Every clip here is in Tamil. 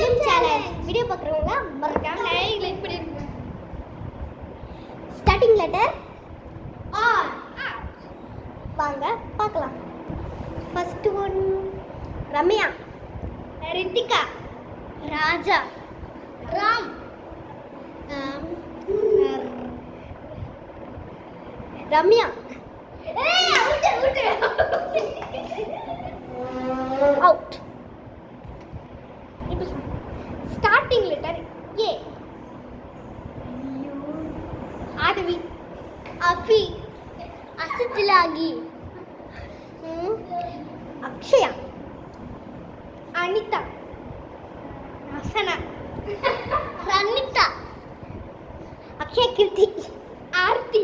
Reaction challenge. வீடியோ பார்க்குறவங்க மறக்காம லைக் பண்ணிடுங்க. Starting letter R. வாங்க பார்க்கலாம். First one Ramya, Rithika, Raja, Ram, Ramya. Out. இப்போ starting letter A. Aadhavi, Abi, அசித்லாகி, அக்ஷயா, அனிதா, அசனா, ரனிதா, அக்ஷய கீர்த்தி, ஆர்த்தி,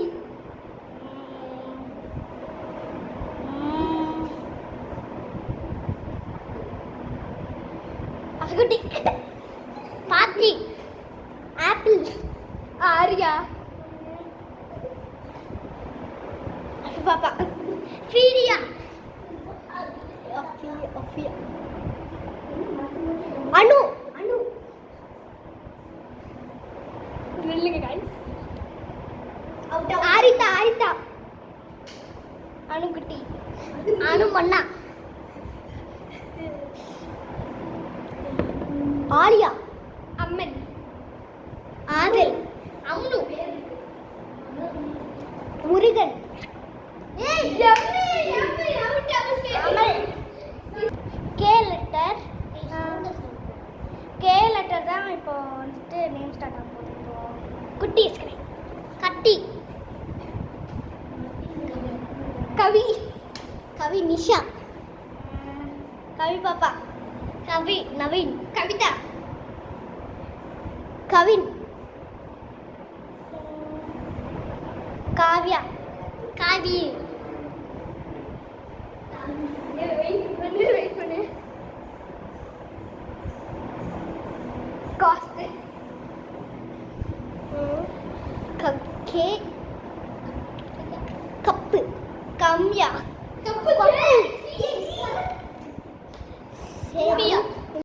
அசுகுட்டி, பாத்தி, ஆப்பிள், ஆர்யா, பாப்பா, ஃபீரியா, அனு, ஆரிதா, அனுகுட்டி, அனு மன்னா, ஆலியா, அம்மன், ஆதல், அம்னு, முருகன், கே லெட்டர் தான் இப்போ வந்துட்டு நேம் ஸ்டார்ட் ஆக போகுது. இப்போ குட்டி ஸ்கிரீன், கட்டி, கவி நிஷா, கவி பாப்பா, கவி நவீன், கவிதா, கவின், காவ்யா, காவி, வெயிட் பண்ணு, காஸ்ட், கே, கப்பு,